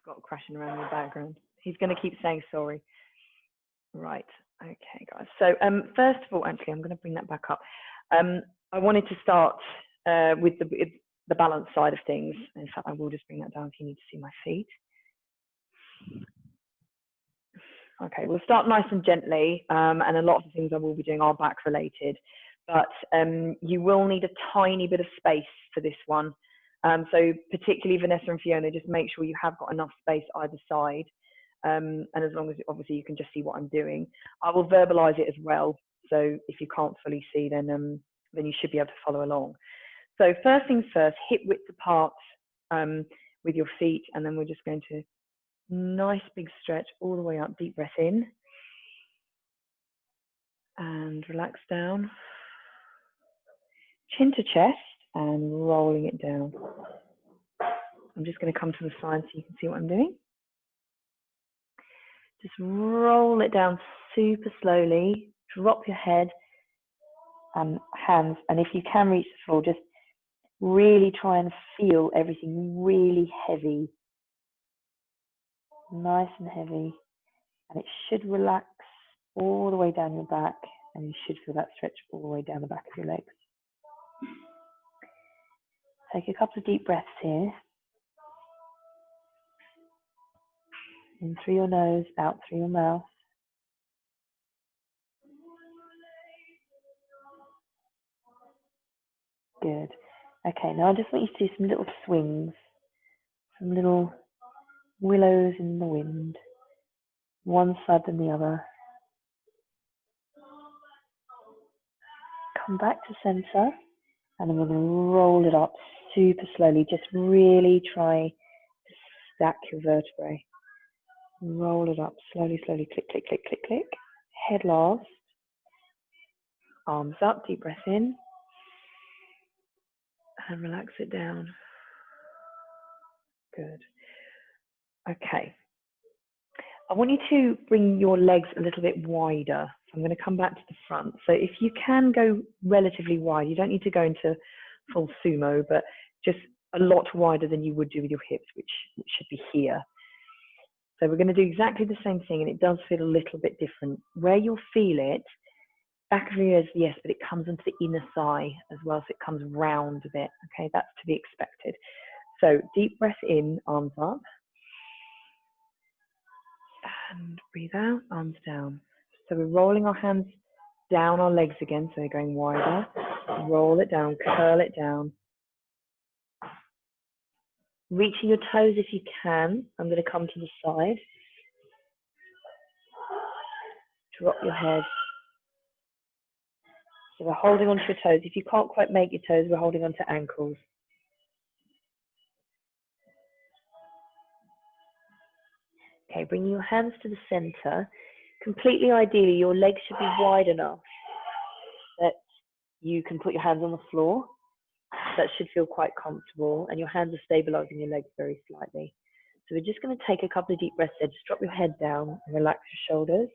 got crashing around in the background. He's going to keep saying sorry. Right. Okay, guys. So first of all, actually, I'm going to bring that back up. I wanted to start with the balance side of things. In fact, I will just bring that down if you need to see my feet. Okay, we'll start nice and gently, and a lot of the things I will be doing are back related, but you will need a tiny bit of space for this one. So particularly Vanessa and Fiona, just make sure you have got enough space either side. And as long as obviously you can just see what I'm doing. I will verbalize it as well. So if you can't fully see, then you should be able to follow along. So first things first, hip width apart with your feet, and then we're just going to nice big stretch all the way up, deep breath in and relax down, chin to chest and rolling it down. I'm just going to come to the side so you can see what I'm doing. Just roll it down super slowly, drop your head and hands, and if you can reach the floor, just really try and feel everything really heavy, nice and heavy, and it should relax all the way down your back, and you should feel that stretch all the way down the back of your legs. Take a couple of deep breaths here. In through your nose, out through your mouth. Good. Okay, now I just want you to do some little swings, some little willows in the wind, one side and the other. Come back to center, and I'm going to roll it up super slowly. Just really try to stack your vertebrae. Roll it up slowly, slowly, click, click, click, click, click. Head last. Arms up, deep breath in. And relax it down. Good. Okay. I want you to bring your legs a little bit wider. I'm going to come back to the front. So if you can go relatively wide, you don't need to go into full sumo, but just a lot wider than you would do with your hips, which should be here. So we're going to do exactly the same thing, and it does feel a little bit different. Where you'll feel it, back of your ears, yes, but it comes into the inner thigh as well, so it comes round a bit. Okay, that's to be expected. So deep breath in, arms up. And breathe out, arms down. So we're rolling our hands down our legs again, so they're going wider. Roll it down, curl it down. Reaching your toes if you can. I'm going to come to the side. Drop your head. So we're holding onto your toes. If you can't quite make your toes, we're holding onto ankles. Okay, bring your hands to the center. Completely ideally, your legs should be wide enough that you can put your hands on the floor. That should feel quite comfortable, and your hands are stabilizing your legs very slightly. So we're just going to take a couple of deep breaths there. Just drop your head down and relax your shoulders.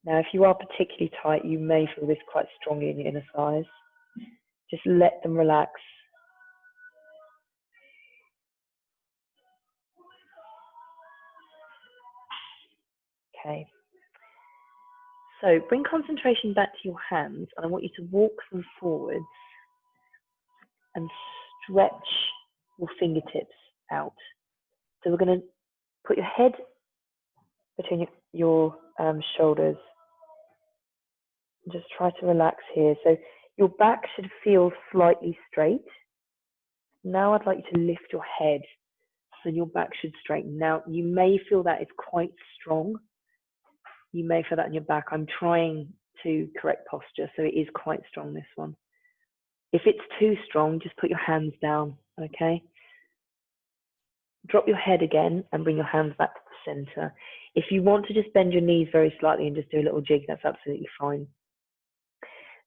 Now, if you are particularly tight, you may feel this quite strongly in your inner thighs. Just let them relax. Okay. So bring concentration back to your hands, and I want you to walk them forwards and stretch your fingertips out. So we're going to put your head between your shoulders. Just try to relax here. So your back should feel slightly straight. Now I'd like you to lift your head so your back should straighten. Now you may feel that it's quite strong. You may feel that in your back. I'm trying to correct posture, so it is quite strong, this one. If it's too strong, just put your hands down, okay? Drop your head again and bring your hands back to the center. If you want to just bend your knees very slightly and just do a little jig, that's absolutely fine.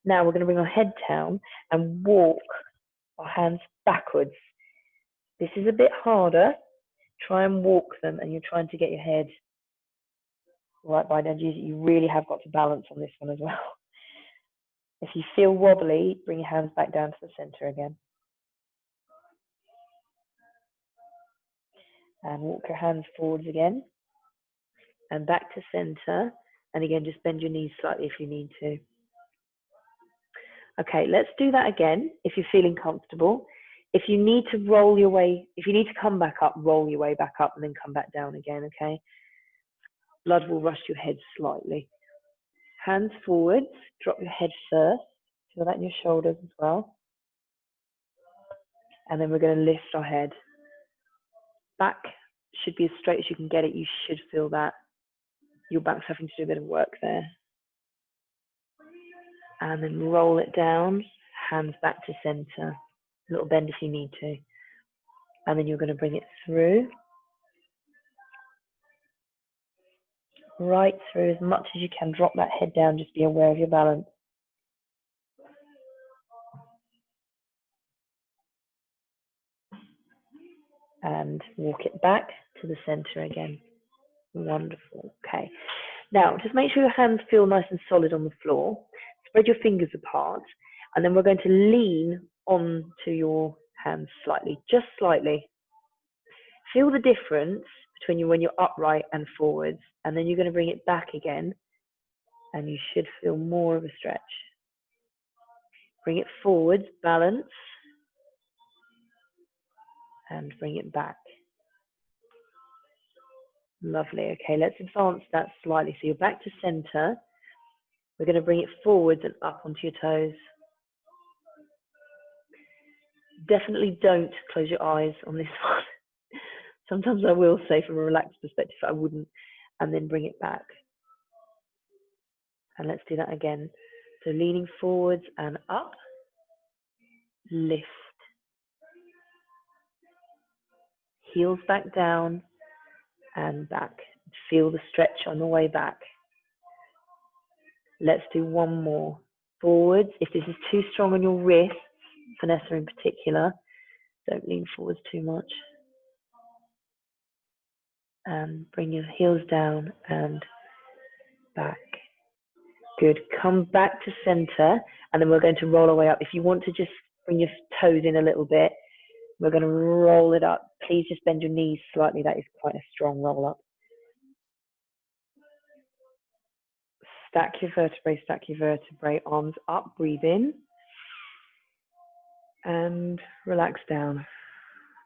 Now we're going to bring our head down and walk our hands backwards. This is a bit harder. Try and walk them, and you're trying to get your head right by the edges. You really have got to balance on this one as well. If you feel wobbly, bring your hands back down to the center again. And walk your hands forwards again. And back to center. And again, just bend your knees slightly if you need to. Okay, let's do that again if you're feeling comfortable. If you need to roll your way, if you need to come back up, roll your way back up and then come back down again, okay? Blood will rush your head slightly. Hands forwards, drop your head first. Feel that in your shoulders as well. And then we're going to lift our head. Back should be as straight as you can get it. You should feel that. Your back's having to do a bit of work there. And then roll it down, hands back to center. A little bend if you need to. And then you're going to bring it through. Right through as much as you can. Drop that head down, just be aware of your balance. And walk it back to the center again. Wonderful. Okay. Now, just make sure your hands feel nice and solid on the floor. Spread your fingers apart. And then we're going to lean onto your hands slightly, just slightly. Feel the difference between when you're upright and forwards. And then you're going to bring it back again. And you should feel more of a stretch. Bring it forwards, balance. And bring it back. Lovely. Okay, let's advance that slightly. So you're back to center. We're going to bring it forwards and up onto your toes. Definitely don't close your eyes on this one. Sometimes I will say from a relaxed perspective, I wouldn't. And then bring it back. And let's do that again. So leaning forwards and up. Lift. Heels back down and back. Feel the stretch on the way back. Let's do one more. Forwards. If this is too strong on your wrists, Vanessa in particular, don't lean forwards too much. And bring your heels down and back. Good. Come back to center, and then we're going to roll our way up. If you want to just bring your toes in a little bit, we're going to roll it up. Please just bend your knees slightly. That is quite a strong roll up. Stack your vertebrae, arms up, breathe in, and relax down.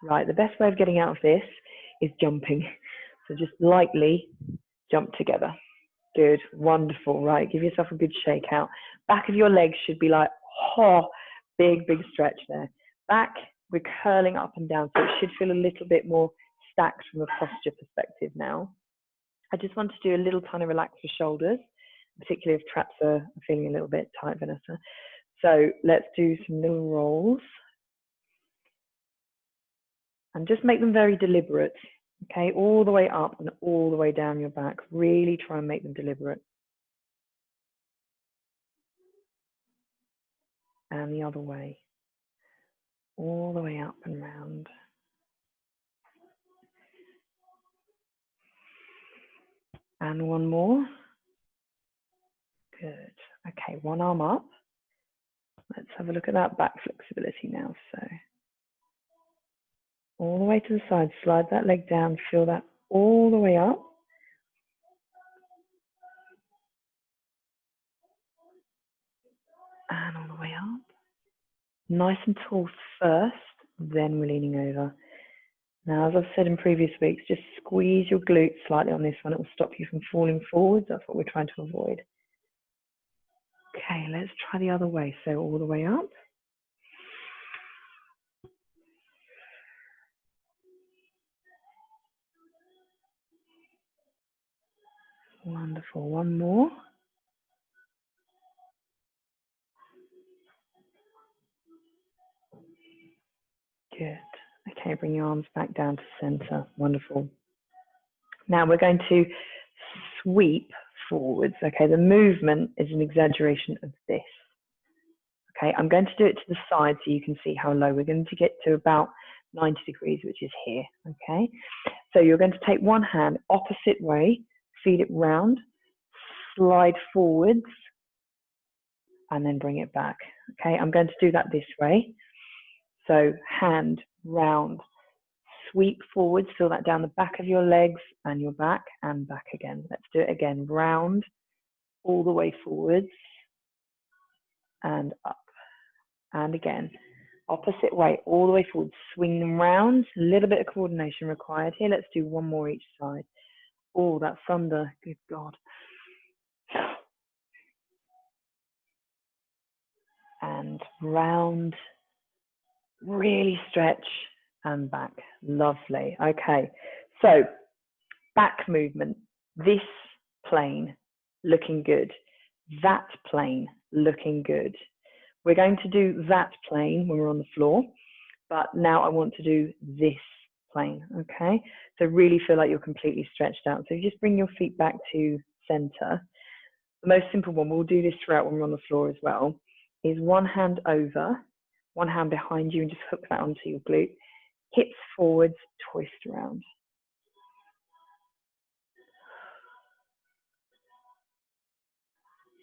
Right, the best way of getting out of this is jumping. So just lightly jump together. Good, wonderful. Right, give yourself a good shake out. Back of your legs should be like, oh, big stretch there. Back, we're curling up and down, so it should feel a little bit more stacked from a posture perspective now. I just want to do a little tiny relax for shoulders, particularly if traps are feeling a little bit tight, Vanessa. So let's do some little rolls. And just make them very deliberate, okay? All the way up and all the way down your back. Really try and make them deliberate. And the other way. All the way up and round. And one more. Good. Okay, one arm up. Let's have a look at that back flexibility now. So all the way to the side, slide that leg down, feel that all the way up. And all the way up. Nice and tall first, then we're leaning over. Now, as I've said in previous weeks, just squeeze your glutes slightly on this one. It will stop you from falling forwards. That's what we're trying to avoid. Okay, let's try the other way. So all the way up. Wonderful. One more. Good. Okay, bring your arms back down to center. Wonderful. Now we're going to sweep forwards. Okay, the movement is an exaggeration of this. Okay, I'm going to do it to the side so you can see how low. We're going to get to about 90 degrees, which is here. Okay, so you're going to take one hand opposite way, feed it round, slide forwards, and then bring it back. Okay, I'm going to do that this way. So hand round, sweep forwards, feel that down the back of your legs and your back and back again. Let's do it again. Round, all the way forwards and up. And again, opposite way, all the way forward. Swing them round. A little bit of coordination required here. Let's do one more each side. Oh, that thunder. Good God. And round. Really stretch and back. Lovely. Okay. So back movement. This plane looking good. That plane looking good. We're going to do that plane when we're on the floor, but now I want to do this plane, okay? So really feel like you're completely stretched out. So you just bring your feet back to center. The most simple one, we'll do this throughout when we're on the floor as well, is one hand over, one hand behind you and just hook that onto your glute. Hips forwards, twist around.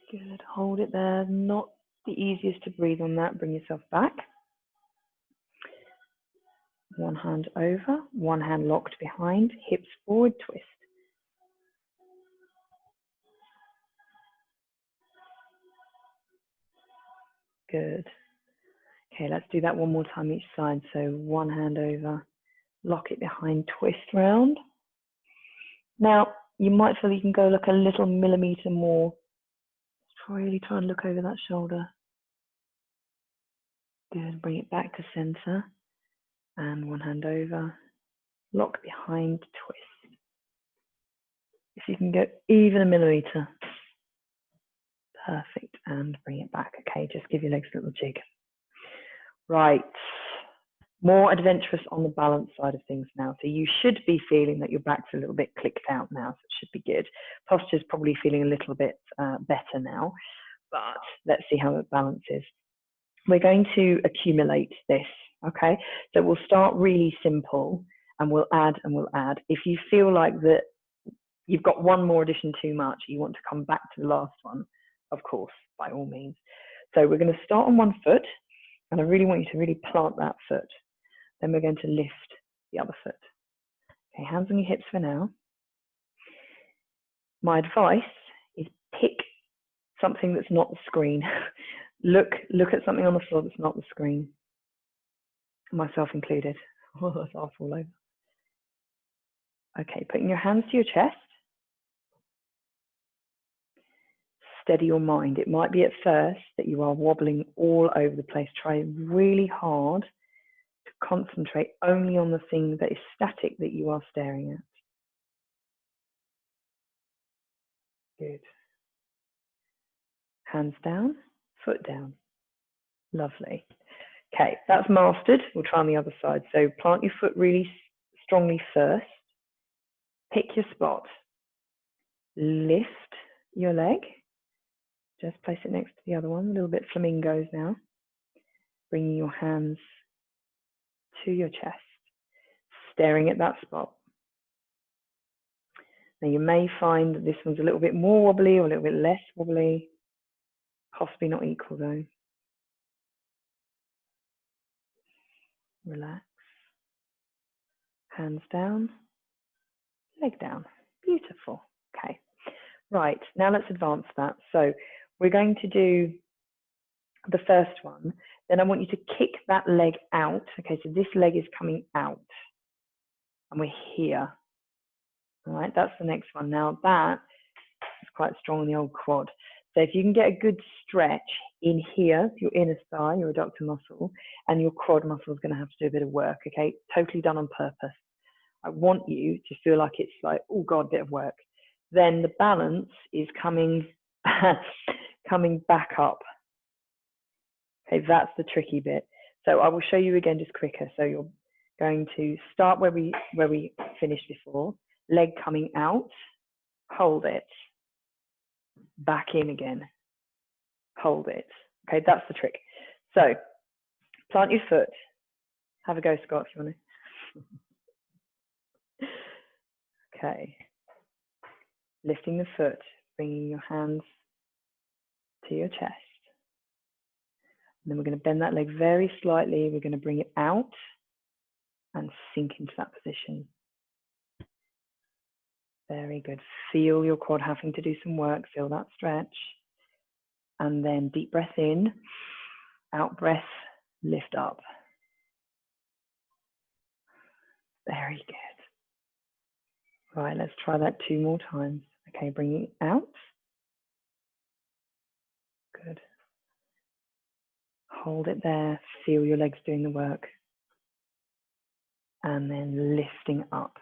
Good, hold it there. Not the easiest to breathe on that. Bring yourself back. One hand over, one hand locked behind, hips forward, twist. Good. Okay, let's do that one more time each side. So one hand over, lock it behind, twist round. Now, you might feel you can go like a little millimeter more. Really try and look over that shoulder. Good, bring it back to center. And one hand over, lock behind, twist. If you can go even a millimeter. Perfect, and bring it back. Okay, just give your legs a little jig. Right, more adventurous on the balance side of things now. So you should be feeling that your back's a little bit clicked out now, so it should be good. Posture's probably feeling a little bit better now, but let's see how it balances. We're going to accumulate this, okay? So we'll start really simple and we'll add and we'll add. If you feel like that you've got one more addition too much, you want to come back to the last one, of course, by all means. So we're going to start on one foot, and I really want you to really plant that foot. Then we're going to lift the other foot. Okay, hands on your hips for now. My advice is pick something that's not the screen. Look at something on the floor that's not the screen. Myself included. Oh, that's all over. Okay, putting your hands to your chest. Steady your mind. It might be at first that you are wobbling all over the place. Try really hard to concentrate only on the thing that is static that you are staring at. Good. Hands down, foot down. Lovely. Okay, that's mastered. We'll try on the other side. So plant your foot really strongly first. Pick your spot. Lift your leg. Just place it next to the other one. A little bit flamingos now. Bringing your hands to your chest. Staring at that spot. Now you may find that this one's a little bit more wobbly or a little bit less wobbly. Possibly not equal though. Relax. Hands down. Leg down. Beautiful. Okay. Right, now let's advance that. So we're going to do the first one. Then I want you to kick that leg out. Okay, so this leg is coming out. And we're here. All right, that's the next one. Now that is quite strong on the old quad. So if you can get a good stretch in here, your inner thigh, your adductor muscle, and your quad muscle is going to have to do a bit of work, okay? Totally done on purpose. I want you to feel like it's like, oh God, bit of work. Then the balance is coming, coming back up. Okay, that's the tricky bit. So I will show you again just quicker. So you're going to start where we finished before. Leg coming out, hold it. Back in again, hold it. Okay, that's the trick. So plant your foot. Have a go, Scott, if you want to. Okay. Lifting the foot, bringing your hands to your chest. And then we're going to bend that leg very slightly. We're going to bring it out and sink into that position. Very good. Feel your quad having to do some work. Feel that stretch. And then deep breath in, out breath, lift up. Very good. Right, let's try that 2 more times. Okay, bring it out. Good. Hold it there. Feel your legs doing the work. And then lifting up.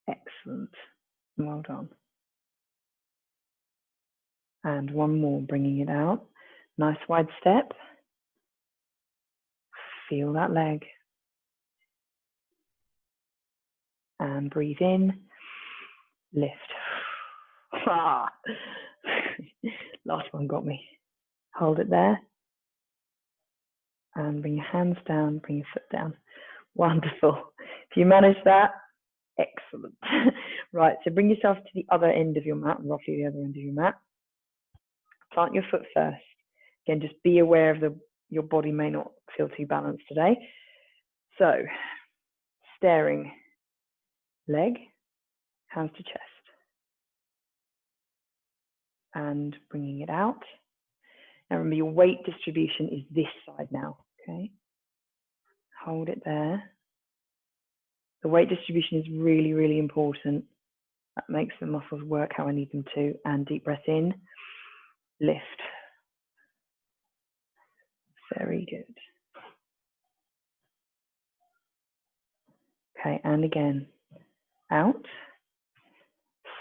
Excellent. Well done. And one more, bringing it out. Nice wide step. Feel that leg. And breathe in. Lift. Ah. Last one got me. Hold it there. And bring your hands down, bring your foot down. Wonderful. If you manage that, excellent. Right, so bring yourself to the other end of your mat, roughly the other end of your mat. Plant your foot first. Again, just be aware of your body may not feel too balanced today. So, staring leg, hands to chest. And bringing it out. Now remember, your weight distribution is this side now, okay? Hold it there. The weight distribution is really, really important. That makes the muscles work how I need them to. And deep breath in, lift. Very good. Okay, and again, out.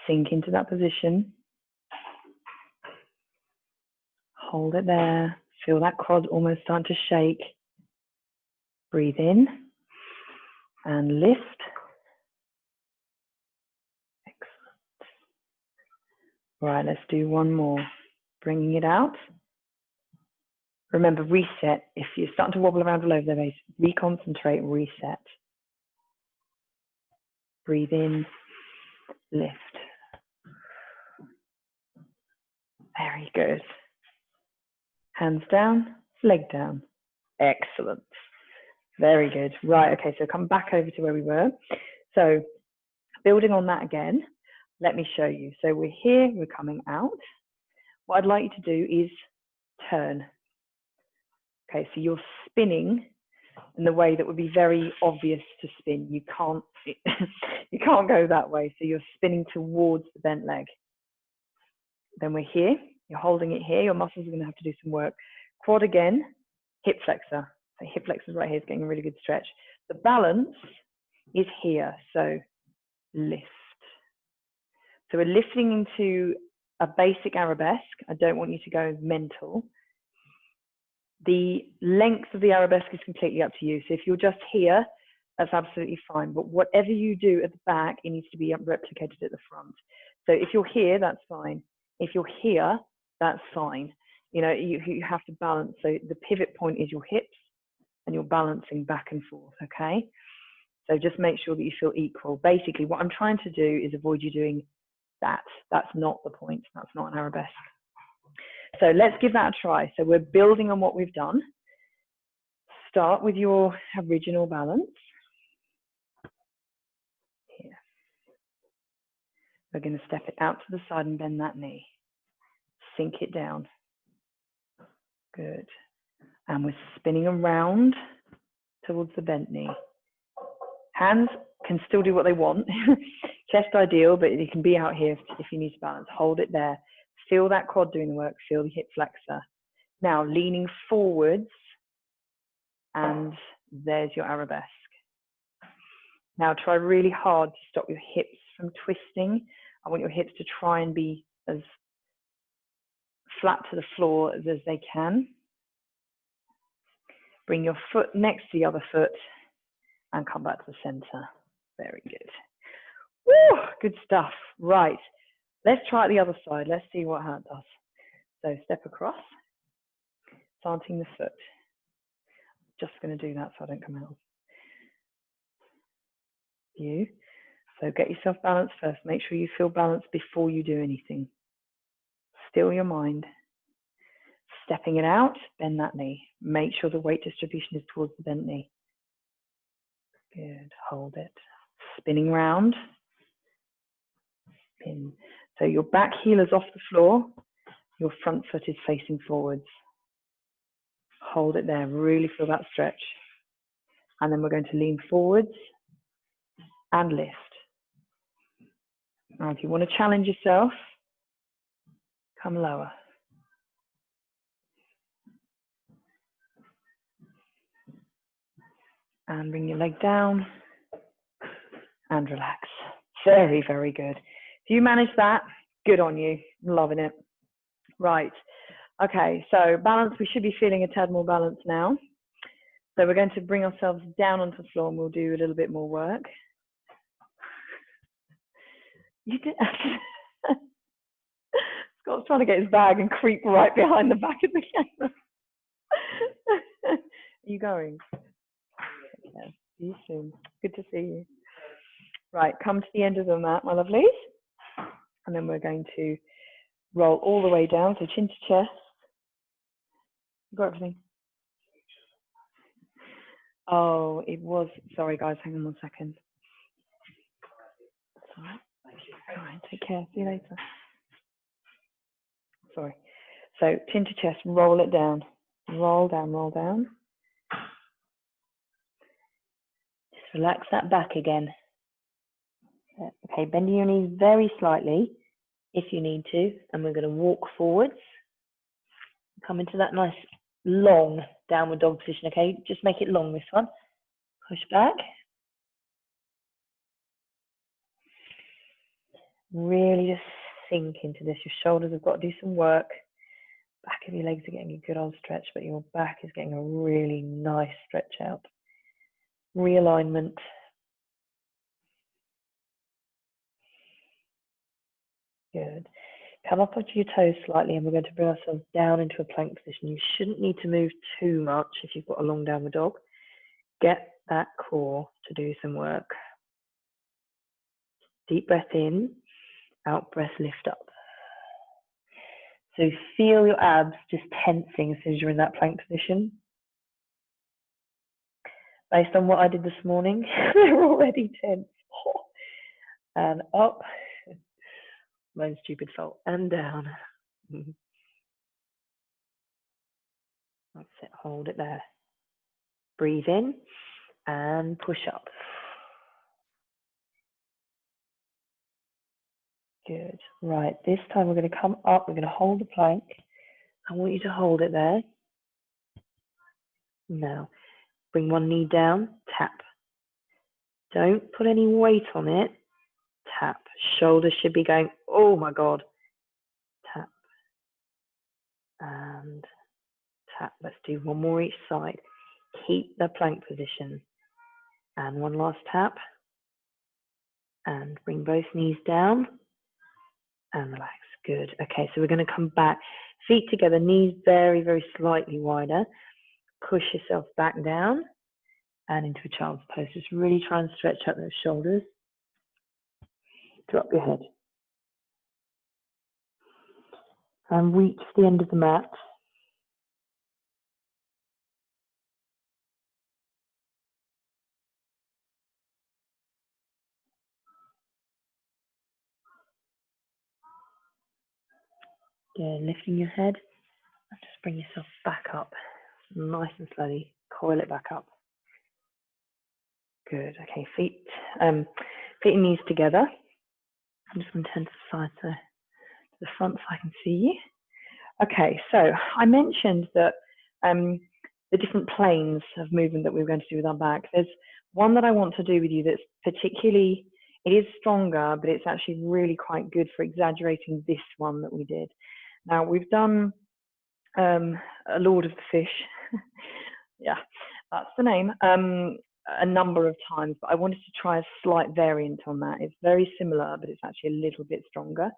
Sink into that position. Hold it there. Feel that quad almost starting to shake. Breathe in and lift. Excellent. Right, let's do one more. Bringing it out. Remember, reset. If you're starting to wobble around all over the place, reconcentrate, reset. Breathe in, lift. Very good. Hands down, leg down. Excellent. Very good. Right, okay, so come back over to where we were. So building on that again, let me show you. So we're here, we're coming out. What I'd like you to do is turn. Okay, so you're spinning in the way that would be very obvious to spin. You can't, you can't go that way. So you're spinning towards the bent leg. Then we're here, you're holding it here. Your muscles are gonna have to do some work. Quad again, hip flexor. So hip flexor right here is getting a really good stretch. The balance is here, so lift. So we're lifting into a basic arabesque. I don't want you to go mental. The length of the arabesque is completely up to you. So if you're just here, that's absolutely fine. But whatever you do at the back, it needs to be replicated at the front. So if you're here, that's fine. If you're here, that's fine. You know, you have to balance. So the pivot point is your hips and you're balancing back and forth, okay? So just make sure that you feel equal. Basically, what I'm trying to do is avoid you doing that. That's not the point. That's not an arabesque. So let's give that a try. So we're building on what we've done. Start with your original balance. Here. We're going to step it out to the side and bend that knee. Sink it down. Good. And we're spinning around towards the bent knee. Hands can still do what they want. Chest ideal, but it can be out here if you need to balance. Hold it there. Feel that quad doing the work. Feel the hip flexor. Now leaning forwards, and there's your arabesque. Now try really hard to stop your hips from twisting. I want your hips to try and be as flat to the floor as they can. Bring your foot next to the other foot and come back to the center. Very good. Woo, good stuff. Right, let's try it the other side. Let's see what that does. So step across, planting the foot. Just going to do that so I don't come out. You. So get yourself balanced first. Make sure you feel balanced before you do anything. Still your mind. Stepping it out, bend that knee. Make sure the weight distribution is towards the bent knee. Good, hold it. Spinning round, spin. So your back heel is off the floor, your front foot is facing forwards. Hold it there, really feel that stretch. And then we're going to lean forwards and lift. Now, if you want to challenge yourself, come lower. And bring your leg down and relax. Very, very good. If you manage that, good on you. Loving it. Right. Okay, so balance, we should be feeling a tad more balanced now. So we're going to bring ourselves down onto the floor and we'll do a little bit more work. You did. Scott's trying to get his bag and creep right behind the back of the camera. Are you going? Yeah, see you soon. Good to see you. Right, come to the end of the mat, my lovelies. And then we're going to roll all the way down, so chin to chest. Got everything? Oh, it was. Sorry, guys, hang on 1 second. That's all right. All right, take care. See you later. Sorry. So chin to chest, roll it down. Roll down, roll down. Just relax that back again. Okay, bending your knees very slightly if you need to, and we're going to walk forwards. Come into that nice long downward dog position, okay? Just make it long, this one. Push back. Really just sink into this. Your shoulders have got to do some work. Back of your legs are getting a good old stretch, but your back is getting a really nice stretch out. Realignment. Good. Come up onto your toes slightly and we're going to bring ourselves down into a plank position. You shouldn't need to move too much if you've got a long downward dog. Get that core to do some work. Deep breath in, out breath, lift up. So feel your abs just tensing as soon as you're in that plank position. Based on what I did this morning, they're already tense. And up, my own stupid fault, and down. That's it, hold it there. Breathe in and push up. Good. Right, this time we're going to come up, we're going to hold the plank. I want you to hold it there. Now, bring one knee down, tap. Don't put any weight on it, tap. Shoulders should be going, oh my God. Tap. And tap. Let's do one more each side. Keep the plank position. And one last tap. And bring both knees down. And relax. Good. Okay, so we're going to come back. Feet together, knees very, very slightly wider. Push yourself back down and into a child's pose. Just really try and stretch out those shoulders. Drop your head. And reach the end of the mat. Again, lifting your head. And just bring yourself back up. Nice and slowly. Coil it back up. Good. Okay, feet and knees together. I'm just going to turn to the side, to the front so I can see you. Okay, so I mentioned that the different planes of movement that we were going to do with our back. There's one that I want to do with you that's particularly, it is stronger, but it's actually really quite good for exaggerating this one that we did. Now, we've done a Lord of the Fish. Yeah, that's the name. A number of times, but I wanted to try a slight variant on that. It's very similar, but it's actually a little bit stronger.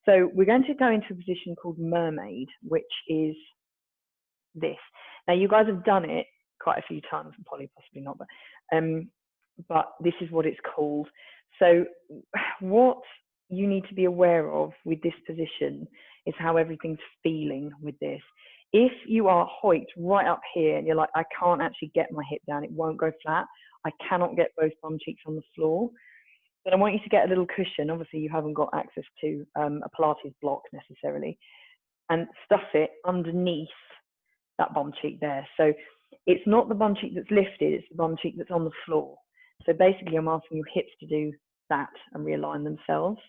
So we're going to go into a position called mermaid, which is this. Now, you guys have done it quite a few times, and Polly possibly not, but this is what it's called. So what you need to be aware of with this position is how everything's feeling with this. If you are hoiked right up here and you're like, I can't actually get my hip down, it won't go flat, I cannot get both bum cheeks on the floor, then I want you to get a little cushion. Obviously, you haven't got access to a Pilates block necessarily, and stuff it underneath that bum cheek there. So it's not the bum cheek that's lifted, it's the bum cheek that's on the floor. So basically, I'm asking your hips to do that and realign themselves.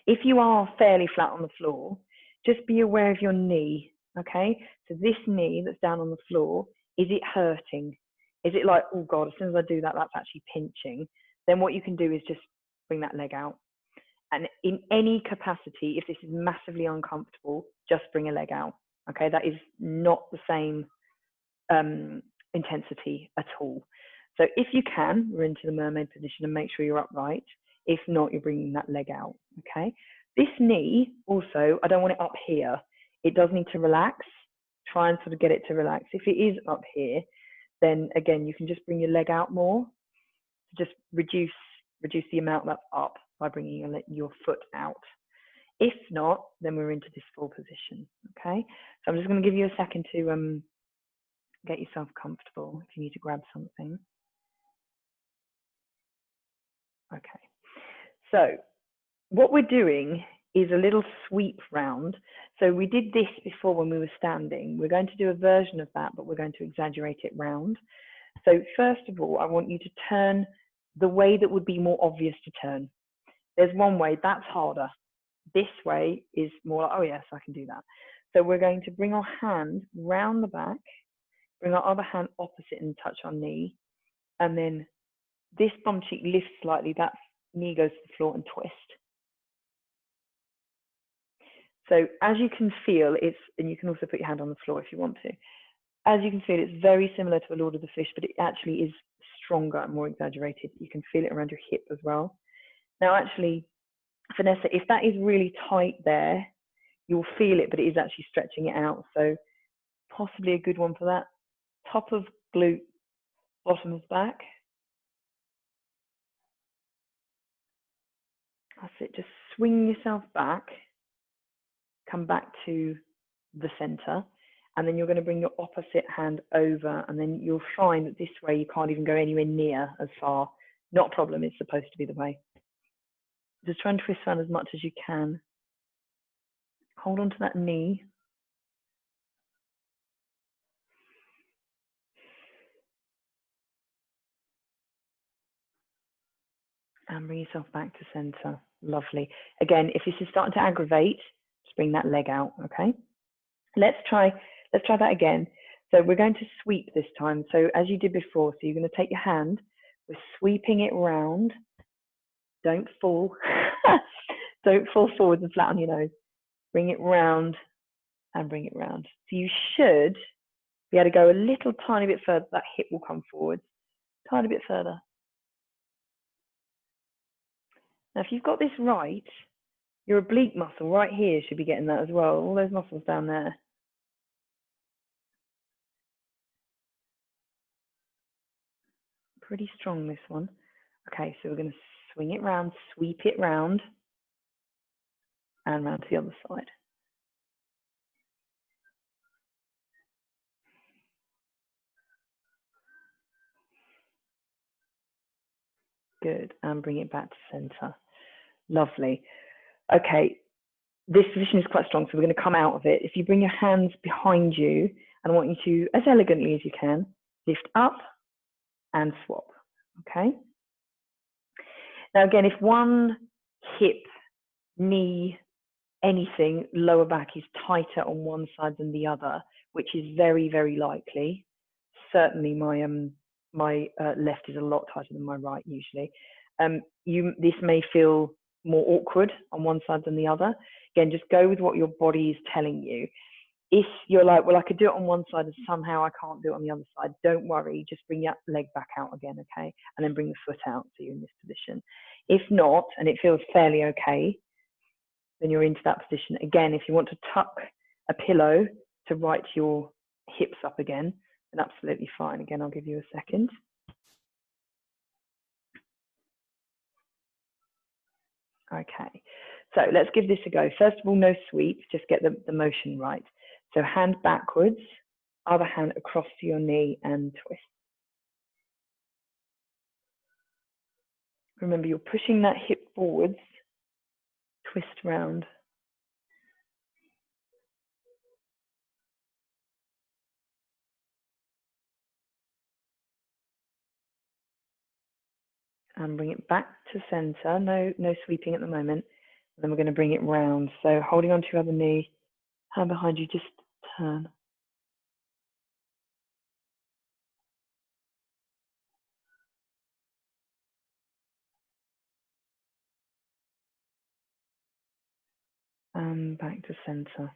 If you are fairly flat on the floor, just be aware of your knee, okay? So this knee that's down on the floor, is it hurting? Is it like, oh God, as soon as I do that, that's actually pinching? Then what you can do is just bring that leg out. And in any capacity, if this is massively uncomfortable, just bring a leg out, okay? That is not the same intensity at all. So if you can, we're into the mermaid position and make sure you're upright. If not, you're bringing that leg out, okay? This knee, also, I don't want it up here. It does need to relax. Try and sort of get it to relax. If it is up here, then again, you can just bring your leg out more. Just reduce the amount that's up by bringing your foot out. If not, then we're into this full position, okay? So I'm just going to give you a second to get yourself comfortable if you need to grab something. Okay. So what we're doing is a little sweep round. So we did this before when we were standing. We're going to do a version of that, but we're going to exaggerate it round. So first of all, I want you to turn the way that would be more obvious to turn. There's one way, that's harder. This way is more like, oh yes, I can do that. So we're going to bring our hand round the back, bring our other hand opposite and touch our knee. And then this bum cheek lifts slightly, that knee goes to the floor and twist. So as you can feel, and you can also put your hand on the floor if you want to. As you can feel, it's very similar to a Lord of the Fish, but it actually is stronger and more exaggerated. You can feel it around your hip as well. Now, actually, Vanessa, if that is really tight there, you'll feel it, but it is actually stretching it out. So possibly a good one for that. Top of glute, bottom of back. That's it. Just swing yourself back. Come back to the center. And then you're going to bring your opposite hand over. And then you'll find that this way you can't even go anywhere near as far. Not a problem. It's supposed to be the way. Just try and twist around as much as you can. Hold on to that knee. And bring yourself back to center. Lovely. Again, if this is starting to aggravate, just bring that leg out, okay? Let's try that again. So we're going to sweep this time. So as you did before, so you're going to take your hand, we're sweeping it round. Don't fall. Don't fall forward and flat on your nose. Bring it round and bring it round. So you should be able to go a little tiny bit further. That hip will come forward. Tiny bit further. Now, if you've got this right, your oblique muscle right here should be getting that as well. All those muscles down there. Pretty strong, this one. Okay, so we're going to swing it round, sweep it round, and round to the other side. Good, and bring it back to center. Lovely. Okay, this position is quite strong, so we're going to come out of it. If you bring your hands behind you, and I want you to, as elegantly as you can, lift up and swap, okay? Now again, if one hip, knee, anything, lower back is tighter on one side than the other, which is very, very likely. Certainly my left is a lot tighter than my right usually. This may feel more awkward on one side than the other. Again, just go with what your body is telling you. If you're like, well, I could do it on one side and somehow I can't do it on the other side, don't worry, just bring your leg back out again, okay? And then bring the foot out so you're in this position. If not, and it feels fairly okay, then you're into that position. Again, if you want to tuck a pillow to right your hips up again, then absolutely fine. Again, I'll give you a second. Okay, so let's give this a go. First of all, no sweep, just get the motion right. So hand backwards, other hand across to your knee and twist. Remember, you're pushing that hip forwards, twist round. And bring it back to center. No sweeping at the moment. And then we're going to bring it round. So holding onto your other knee, hand behind you, just turn. And back to center.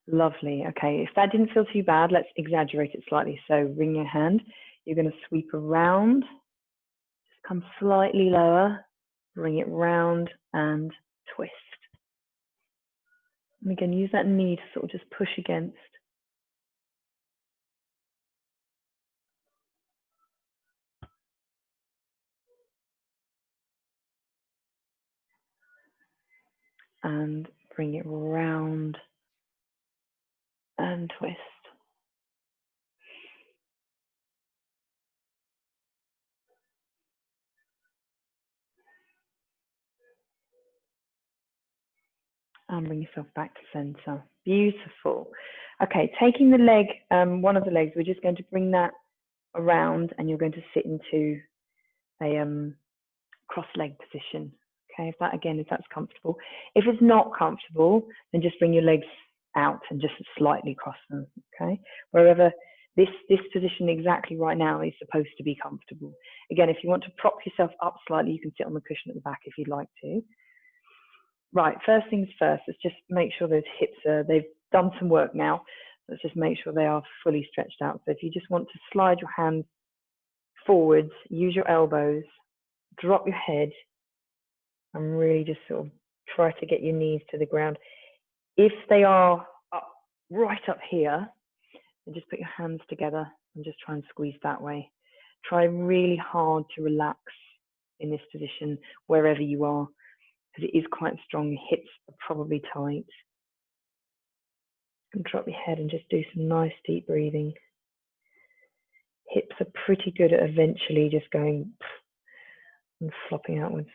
Lovely. Okay, if that didn't feel too bad, let's exaggerate it slightly. So ring your hand. You're going to sweep around. Just come slightly lower. Bring it round and twist. And again, use that knee to sort of just push against. And bring it round and twist. And bring yourself back to center. Beautiful. Okay, taking the leg, one of the legs, we're just going to bring that around and you're going to sit into a cross-leg position. Okay, if that's comfortable. If it's not comfortable, then just bring your legs out and just slightly cross them. Okay, wherever this position exactly right now is supposed to be comfortable. Again, if you want to prop yourself up slightly, you can sit on the cushion at the back if you'd like to. Right, first things first, let's just make sure those hips they've done some work now. Let's just make sure they are fully stretched out. So if you just want to slide your hands forwards, use your elbows, drop your head, and really just sort of try to get your knees to the ground. If they are up, right up here, then just put your hands together and just try and squeeze that way. Try really hard to relax in this position wherever you are, because it is quite strong. Your hips are probably tight. And drop your head and just do some nice deep breathing. Hips are pretty good at eventually just going and flopping outwards.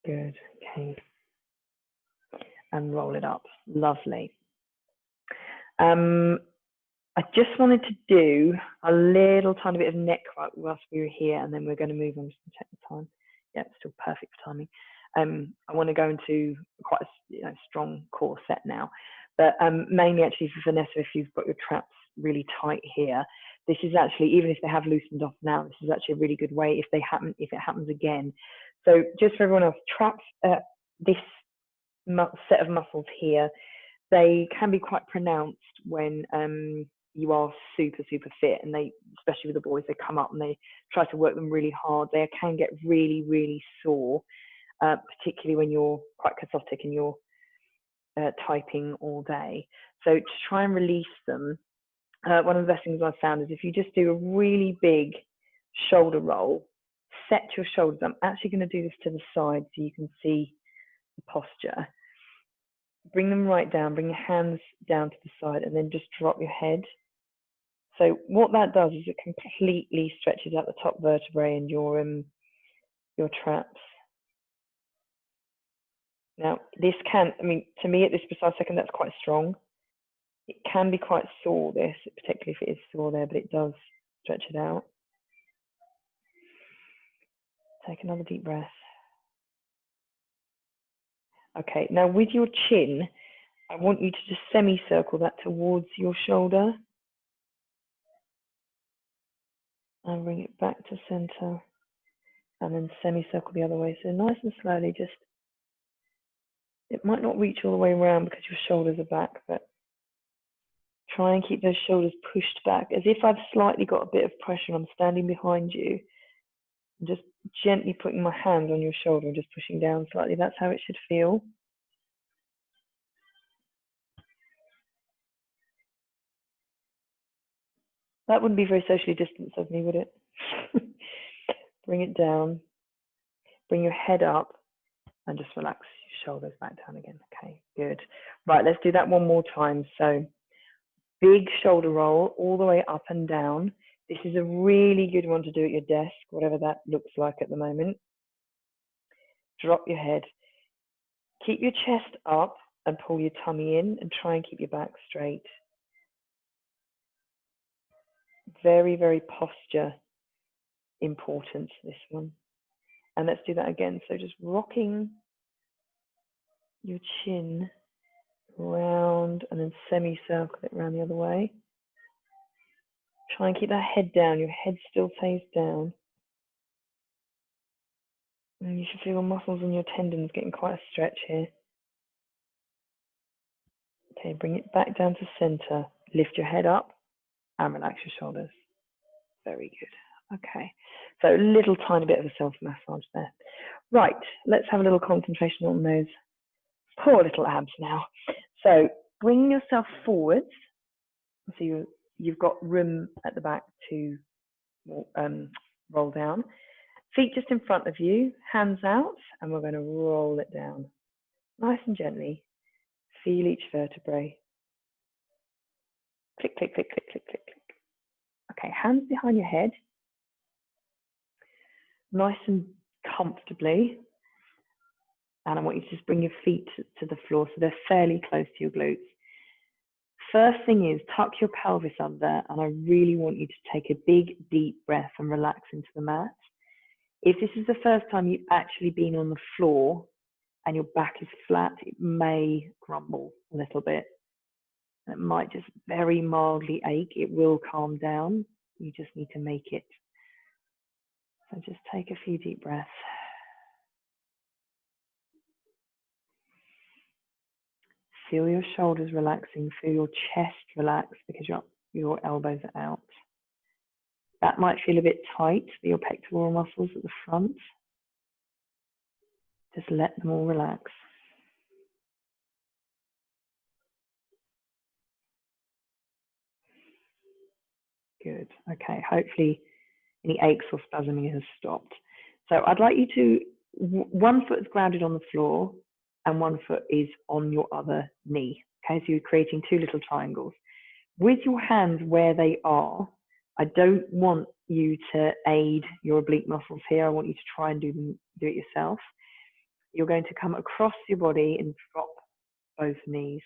Good, okay. And roll it up, lovely. I just wanted to do a little tiny bit of neck work whilst we were here, and then we're going to move on. Just to check the time. Yeah, it's still perfect for timing. I want to go into quite a strong core set now, but mainly actually for Vanessa, if you've got your traps really tight here, this is actually, even if they have loosened off now, this is actually a really good way if it happens again. So just for everyone else, traps, this set of muscles here, they can be quite pronounced when you are super fit, and they, especially with the boys, they come up and they try to work them really hard. They can get really sore, particularly when you're quite cathartic and you're typing all day. So to try and release them, one of the best things I've found is if you just do a really big shoulder roll, set your shoulders. I'm actually going to do this to the side so you can see the posture. Bring them right down, bring your hands down to the side, and then just drop your head. So what that does is it completely stretches out the top vertebrae and your traps. Now, this can, I mean, to me at this precise second, that's quite strong. It can be quite sore, this, particularly if it is sore there, but it does stretch it out. Take another deep breath. Okay, now with your chin, I want you to just semicircle that towards your shoulder. And bring it back to center. And then semicircle the other way. So nice and slowly, just, it might not reach all the way around because your shoulders are back, but try and keep those shoulders pushed back, as if I've slightly got a bit of pressure. I'm standing behind you. I'm just gently putting my hand on your shoulder and just pushing down slightly. That's how it should feel. That wouldn't be very socially distanced of me, would it? Bring it down. Bring your head up and just relax your shoulders back down again. Okay, good. Right, let's do that one more time. So big shoulder roll all the way up and down. This is a really good one to do at your desk, whatever that looks like at the moment. Drop your head. Keep your chest up and pull your tummy in and try and keep your back straight. Very, very posture important, this one. And let's do that again. So just rocking your chin round and then semicircle it around the other way. Try and keep that head down. Your head still stays down. And you should feel your muscles and your tendons getting quite a stretch here. Okay, bring it back down to center. Lift your head up and relax your shoulders. Very good. Okay, so a little tiny bit of a self-massage there. Right, let's have a little concentration on those poor little abs now. So bring yourself forwards. So you've got room at the back to roll down. Feet just in front of you, hands out, and we're going to roll it down. Nice and gently. Feel each vertebrae. Click, click, click, click, click, click, click. Okay, hands behind your head. Nice and comfortably. And I want you to just bring your feet to the floor so they're fairly close to your glutes. First thing is tuck your pelvis under, and I really want you to take a big, deep breath and relax into the mat. If this is the first time you've actually been on the floor and your back is flat, it may grumble a little bit. It might just very mildly ache. It will calm down. You just need to make it. So just take a few deep breaths. Feel your shoulders relaxing. Feel your chest relax because your elbows are out. That might feel a bit tight for your pectoral muscles at the front. Just let them all relax. Good. Okay. Hopefully any aches or spasming has stopped. So I'd like you to, one foot is grounded on the floor and one foot is on your other knee. Okay, so you're creating two little triangles. With your hands where they are, I don't want you to aid your oblique muscles here. I want you to try and do it yourself. You're going to come across your body and drop both knees.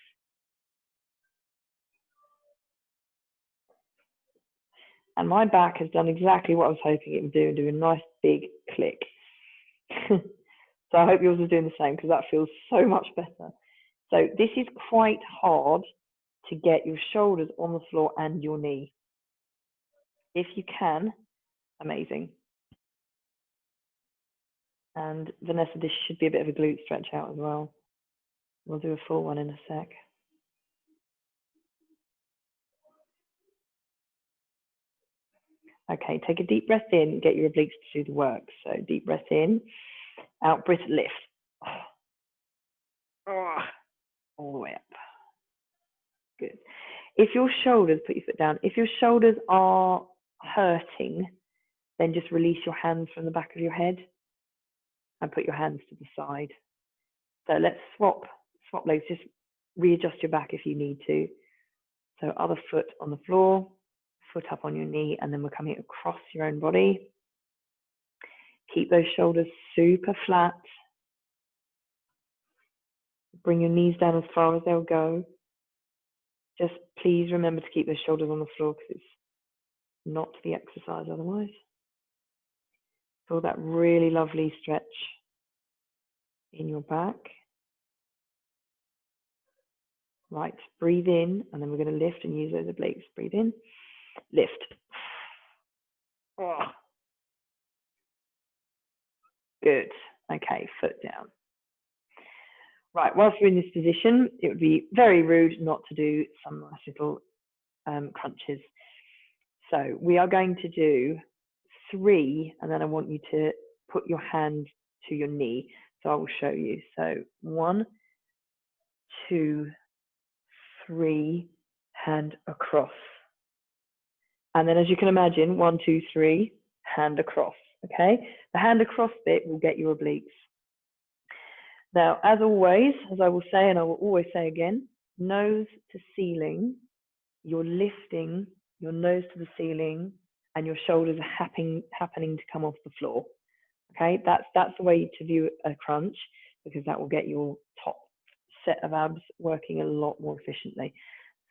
And my back has done exactly what I was hoping it would do and do a nice big click. So I hope yours is doing the same because that feels so much better. So this is quite hard to get your shoulders on the floor and your knee. If you can, amazing. And Vanessa, this should be a bit of a glute stretch out as well. We'll do a full one in a sec. Okay, take a deep breath in, get your obliques to do the work. So deep breath in, out breath, lift. All the way up. Good. If your shoulders, put your foot down, if your shoulders are hurting, then just release your hands from the back of your head and put your hands to the side. So let's swap legs, just readjust your back if you need to. So other foot on the floor, foot up on your knee, and then we're coming across your own body. Keep those shoulders super flat. Bring your knees down as far as they'll go. Just please remember to keep those shoulders on the floor because it's not the exercise otherwise. Feel that really lovely stretch in your back. Right, breathe in, and then we're going to lift and use those obliques. Breathe in, lift. Oh. Good. Okay, foot down. Right, whilst we're in this position, it would be very rude not to do some nice little crunches. So we are going to do 3, and then I want you to put your hand to your knee. So I will show you. So 1, 2, 3, hand across. And then as you can imagine, 1, 2, 3, hand across, okay? The hand across bit will get your obliques. Now, as always, as I will say, and I will always say again, nose to ceiling, you're lifting your nose to the ceiling and your shoulders are happening to come off the floor. Okay, that's the way to view a crunch, because that will get your top set of abs working a lot more efficiently.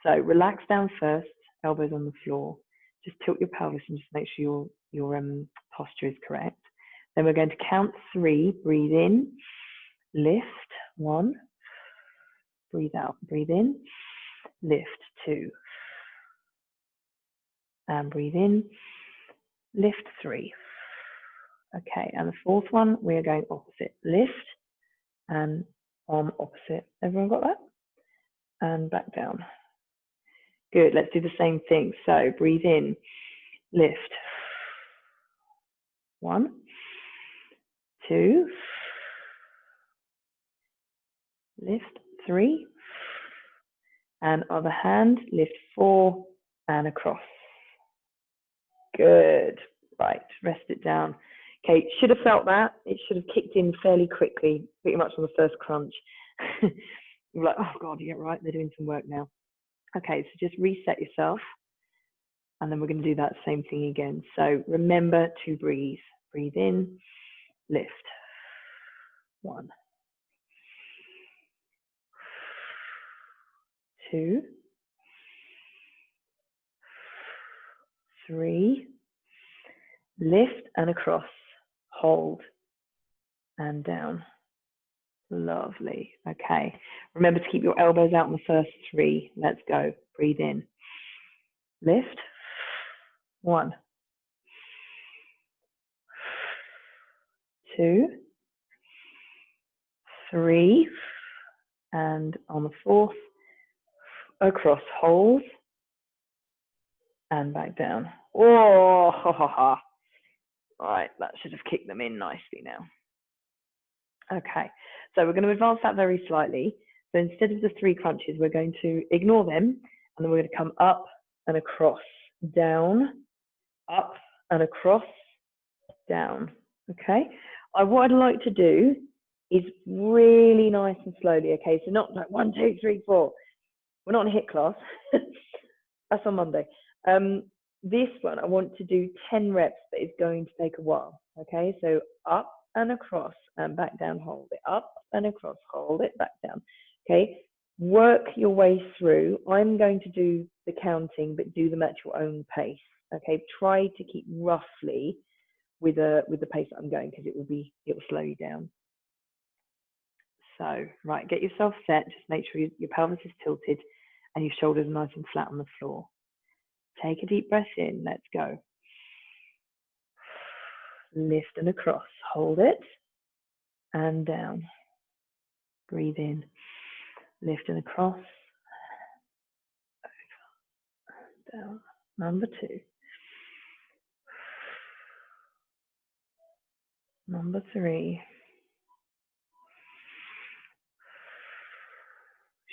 So relax down first, elbows on the floor. Just tilt your pelvis and just make sure your posture is correct. Then we're going to count 3, breathe in, lift, 1, breathe out, breathe in, lift, 2, and breathe in, lift, 3. Okay, and the 4th one, we are going opposite, lift, and arm opposite. Everyone got that? And back down. Good, let's do the same thing. So breathe in, lift, 1, 2, lift, 3, and other hand, lift, 4, and across. Good, right, rest it down. Okay, should have felt that. It should have kicked in fairly quickly, pretty much on the first crunch. You're like, oh God, yeah, right, they're doing some work now. Okay, so just reset yourself. And then we're going to do that same thing again. So remember to breathe. Breathe in, lift. 1, 2, 3, lift and across, hold and down. Lovely. Okay. Remember to keep your elbows out on the first 3. Let's go. Breathe in. Lift. 1, 2, 3, and on the 4th, across, hold and back down. Oh, ha, ha, ha. All right, that should have kicked them in nicely now. Okay, so we're going to advance that very slightly. So instead of the 3 crunches, we're going to ignore them, and then we're going to come up and across, down, up and across, down. Okay, what I'd like to do is really nice and slowly. Okay, so not like 1, 2, 3, 4. We're not in a HIIT class. That's on Monday. This one, I want to do 10 reps, but it's going to take a while. Okay, so up and across and back down, hold it. Up and across, hold it, back down. Okay, work your way through. I'm going to do the counting, but do them at your own pace. Okay, try to keep roughly with the pace that I'm going, because it will slow you down. So, right, get yourself set. Just make sure your pelvis is tilted and your shoulders are nice and flat on the floor. Take a deep breath in. Let's go. Lift and across. Hold it. And down. Breathe in. Lift and across. Down. Number 2. Number 3.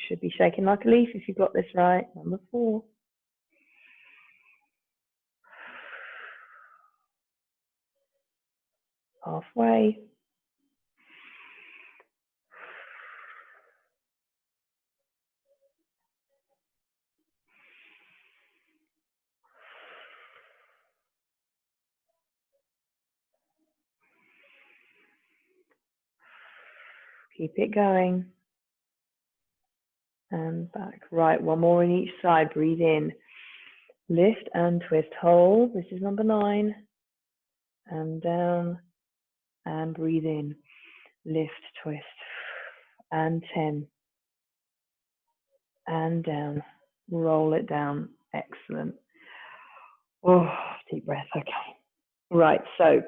Should be shaking like a leaf if you've got this right. Number 4. Halfway. Keep it going. And back. Right, one more on each side. Breathe in. Lift and twist. Hold. This is number 9. And down. And breathe in. Lift, twist. And 10. And down. Roll it down. Excellent. Oh, deep breath. Okay. Right, so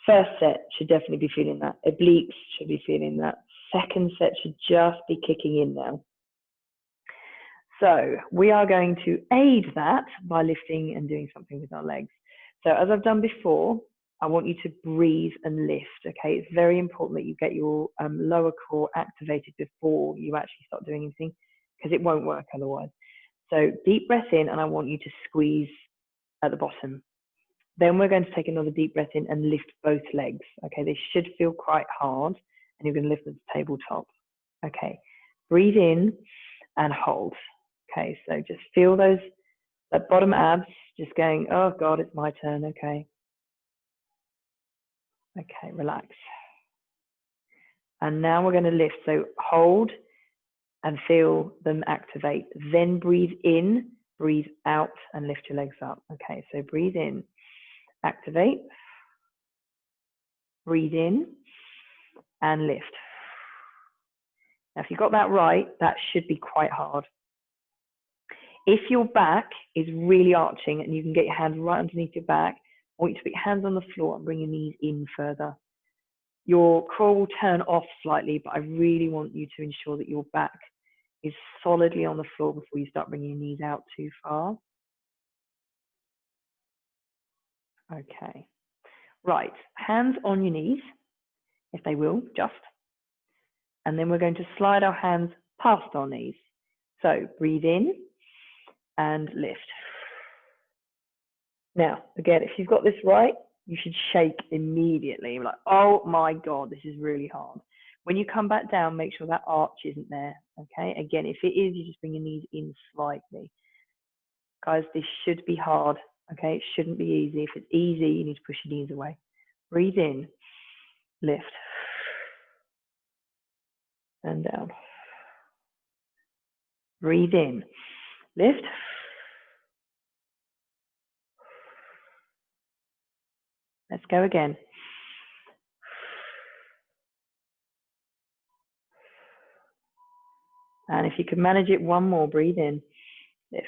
first set should definitely be feeling that. Obliques should be feeling that. Second set should just be kicking in now. So we are going to aid that by lifting and doing something with our legs. So as I've done before, I want you to breathe and lift, okay? It's very important that you get your lower core activated before you actually start doing anything, because it won't work otherwise. So deep breath in, and I want you to squeeze at the bottom. Then we're going to take another deep breath in and lift both legs. Okay, they should feel quite hard, and you're going to lift them to tabletop. Okay, breathe in and hold. Okay, so just feel those that bottom abs just going, oh God, it's my turn. Okay. Okay, relax. And now we're going to lift. So hold and feel them activate. Then breathe in, breathe out, and lift your legs up. Okay, so breathe in, activate, breathe in, and lift. Now, if you got that right, that should be quite hard. If your back is really arching and you can get your hands right underneath your back, I want you to put your hands on the floor and bring your knees in further. Your core will turn off slightly, but I really want you to ensure that your back is solidly on the floor before you start bringing your knees out too far. Okay. Right, hands on your knees, if they will, just. And then we're going to slide our hands past our knees. So breathe in and lift. Now, again, if you've got this right, you should shake immediately. Like, oh my God, this is really hard. When you come back down, make sure that arch isn't there. Okay, again, if it is, you just bring your knees in slightly. Guys, this should be hard. Okay, it shouldn't be easy. If it's easy, you need to push your knees away. Breathe in, lift, and down. Breathe in, lift, let's go again. And if you can manage it, one more, breathe in, lift,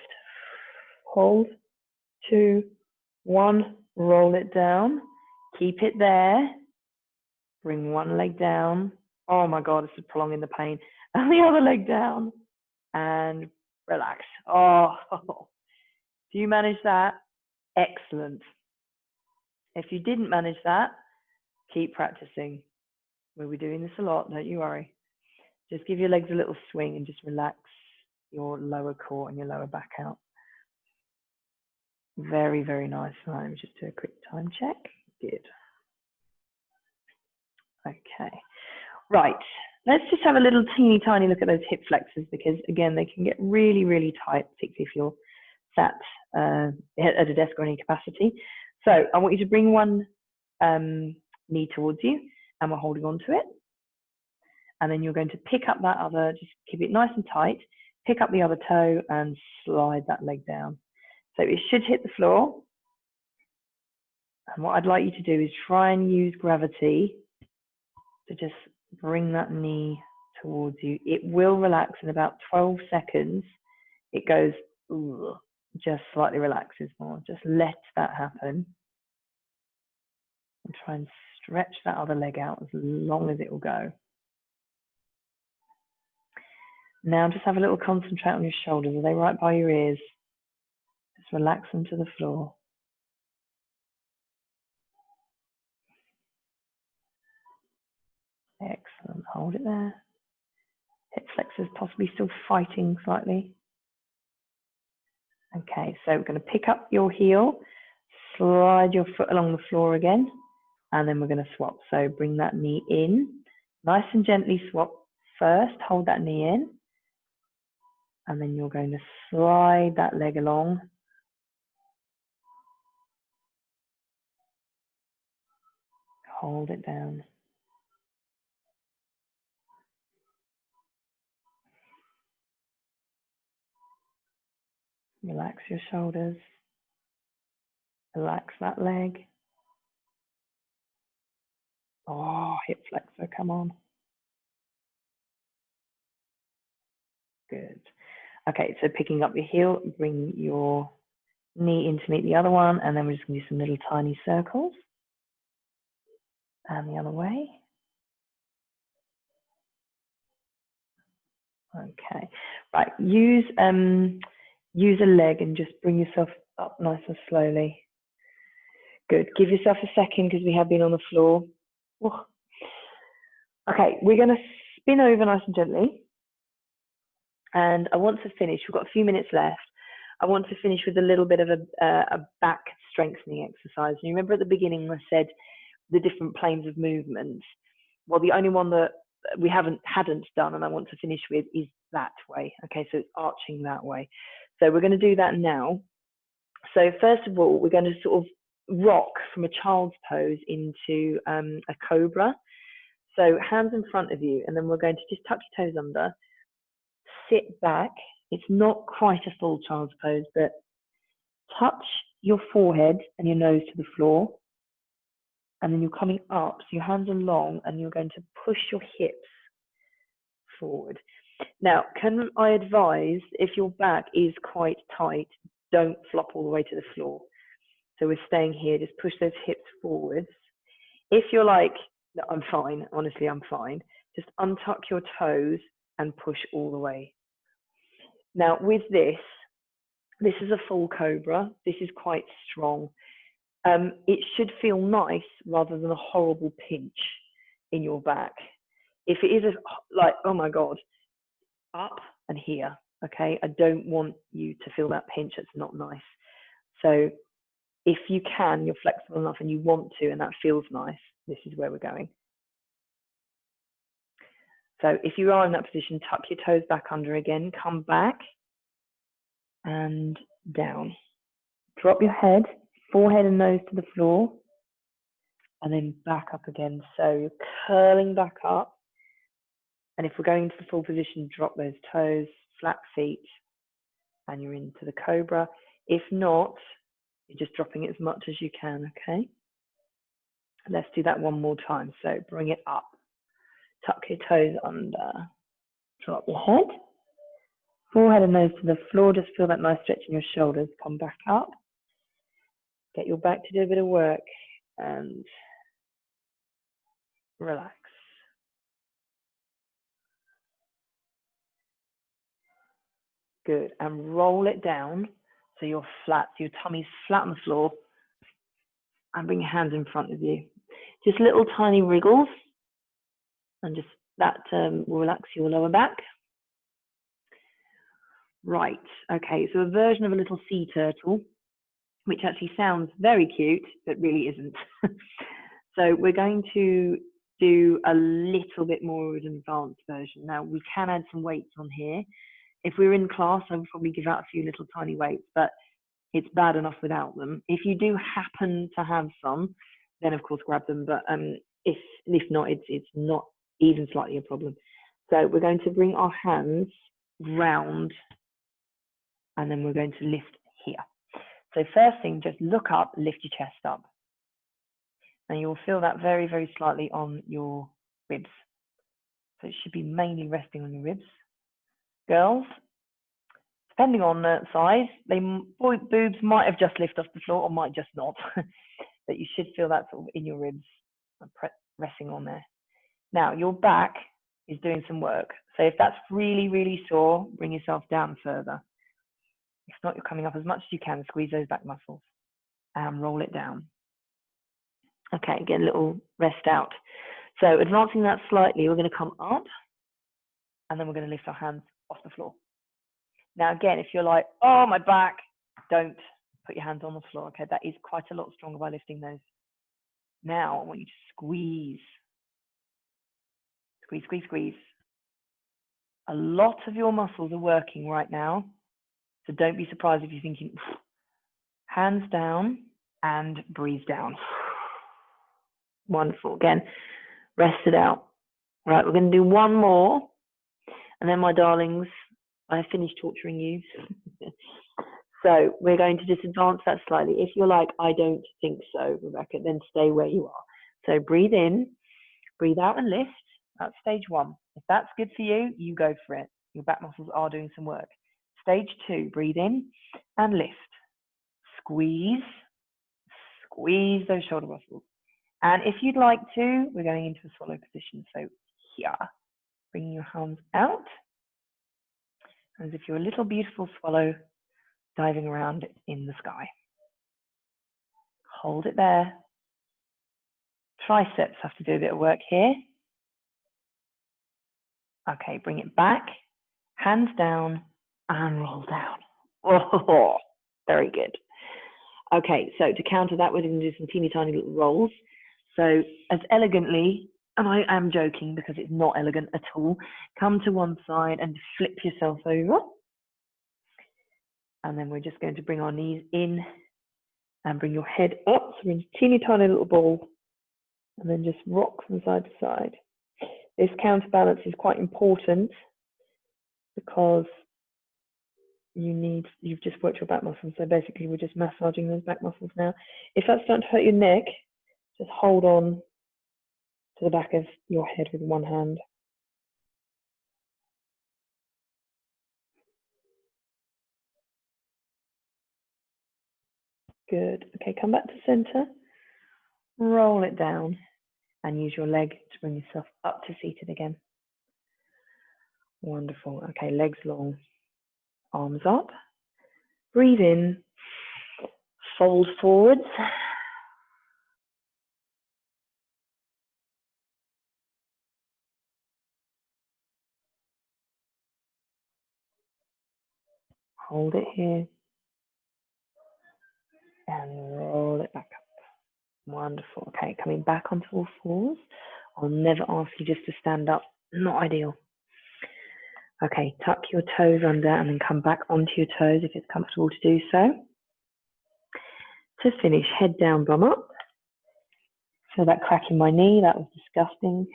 hold, 2, 1, roll it down, keep it there, bring one leg down. Oh my God, this is prolonging the pain. And the other leg down and relax. Oh, if you manage that, excellent. If you didn't manage that, keep practicing. We'll be doing this a lot, don't you worry. Just give your legs a little swing and just relax your lower core and your lower back out. Very, very nice. Right, let me just do a quick time check. Good. Okay. Right. Let's just have a little teeny tiny look at those hip flexors, because again, they can get really, really tight, particularly if you're sat at a desk or any capacity. So I want you to bring one knee towards you, and we're holding on to it. And then you're going to pick up that other, just keep it nice and tight, pick up the other toe and slide that leg down. So it should hit the floor. And what I'd like you to do is try and use gravity to just bring that knee towards you. It will relax in about 12 seconds. It goes, ooh, just slightly relaxes more. Just let that happen. And try and stretch that other leg out as long as it will go. Now just have a little concentrate on your shoulders. Are they right by your ears? Just relax them to the floor. Excellent. Hold it there. Hip flexors possibly still fighting slightly. Okay, so we're going to pick up your heel, slide your foot along the floor again, and then we're going to swap. So bring that knee in, nice and gently swap first, hold that knee in, and then you're going to slide that leg along. Hold it down. Relax your shoulders. Relax that leg. Oh, hip flexor, come on. Good. Okay, so picking up your heel, bring your knee in to meet the other one, and then we're just going to do some little tiny circles. And the other way. Okay, right, use a leg and just bring yourself up nice and slowly. Good, give yourself a second because we have been on the floor. Oh. Okay, we're going to spin over nice and gently. And I want to finish, we've got a few minutes left. I want to finish with a little bit of a back strengthening exercise. And you remember at the beginning I said the different planes of movement. Well, the only one that we hadn't done and I want to finish with is that way. Okay, so it's arching that way. So we're going to do that now. So first of all, we're going to sort of rock from a child's pose into a cobra. So hands in front of you, and then we're going to just tuck your toes under, sit back. It's not quite a full child's pose, but touch your forehead and your nose to the floor. And then you're coming up, so your hands are long, and you're going to push your hips forward. Now, can I advise, if your back is quite tight, don't flop all the way to the floor. So we're staying here, just push those hips forwards. If you're like, no, I'm fine, honestly, I'm fine, just untuck your toes and push all the way. Now, with this is a full cobra. This is quite strong. It should feel nice rather than a horrible pinch in your back. If it is like, oh my God, up and here, okay? I don't want you to feel that pinch. It's not nice. So if you can, you're flexible enough and you want to, and that feels nice, this is where we're going. So if you are in that position, tuck your toes back under again, come back and down. Drop your head, forehead and nose to the floor, and then back up again. So you're curling back up. And if we're going to the full position, drop those toes, flat feet, and you're into the cobra. If not, you're just dropping it as much as you can, okay? Let's do that one more time. So bring it up, tuck your toes under, drop your head, forehead and nose to the floor. Just feel that nice stretch in your shoulders. Come back up, get your back to do a bit of work, and relax. Good, and roll it down so you're flat, so your tummy's flat on the floor, and bring your hands in front of you. Just little tiny wriggles, and just that will relax your lower back. Right, okay, so a version of a little sea turtle, which actually sounds very cute, but really isn't. So we're going to do a little bit more of an advanced version. Now, we can add some weights on here. If we were in class, I would probably give out a few little tiny weights, but it's bad enough without them. If you do happen to have some, then of course grab them, but if not, it's not even slightly a problem. So we're going to bring our hands round, and then we're going to lift here. So first thing, just look up, lift your chest up. And you'll feel that very, very slightly on your ribs. So it should be mainly resting on your ribs. Girls, depending on the size, boobs might have just lifted off the floor or might just not. But you should feel that sort of in your ribs, resting on there. Now, your back is doing some work. So if that's really, really sore, bring yourself down further. If not, you're coming up as much as you can. Squeeze those back muscles and roll it down. Okay, get a little rest out. So advancing that slightly, we're going to come up, and then we're going to lift our hands off the floor. Now, again, if you're like, oh, my back, don't put your hands on the floor. Okay, that is quite a lot stronger by lifting those. Now, I want you to squeeze. Squeeze, squeeze, squeeze. A lot of your muscles are working right now, so don't be surprised if you're thinking, hands down and breathe down. Wonderful. Again, rest it out. Right, we're going to do one more, and then, my darlings, I have finished torturing you. So we're going to just advance that slightly. If you're like, I don't think so, Rebecca, then stay where you are. So breathe in, breathe out and lift. That's stage one. If that's good for you, you go for it. Your back muscles are doing some work. Stage two, breathe in and lift. Squeeze, squeeze those shoulder muscles. And if you'd like to, we're going into a swallow position. So here, bring your hands out, as if you're a little beautiful swallow diving around in the sky. Hold it there. Triceps have to do a bit of work here. Okay, bring it back, hands down, and roll down. Oh, very good. Okay, so to counter that, we're going to do some teeny tiny little rolls. So as elegantly, and I am joking because it's not elegant at all, come to one side and flip yourself over. And then we're just going to bring our knees in and bring your head up. So we're in a teeny tiny little ball and then just rock from side to side. This counterbalance is quite important because you've just worked your back muscles. So basically we're just massaging those back muscles now. If that's starting to hurt your neck, just hold on to the back of your head with one hand. Good. Okay, come back to center. Roll it down and use your leg to bring yourself up to seated again. Wonderful. Okay, legs long, arms up. Breathe in, fold forwards. Hold it here and roll it back up. Wonderful. Okay, coming back onto all fours. I'll never ask you just to stand up. Not ideal. Okay, tuck your toes under and then come back onto your toes if it's comfortable to do so. To finish, head down, bum up. Feel that crack in my knee, that was disgusting.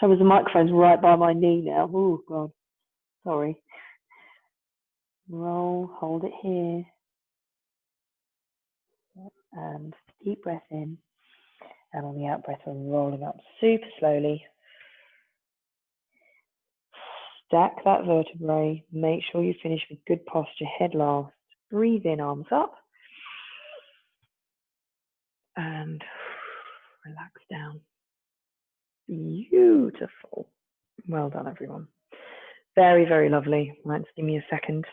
So the microphone's right by my knee now. Oh God, sorry. Roll, hold it here. And deep breath in. And on the out breath, we're rolling up super slowly. Stack that vertebrae. Make sure you finish with good posture, head last. Breathe in, arms up. And relax down. Beautiful. Well done, everyone. Very, very lovely. Right, just give me a second.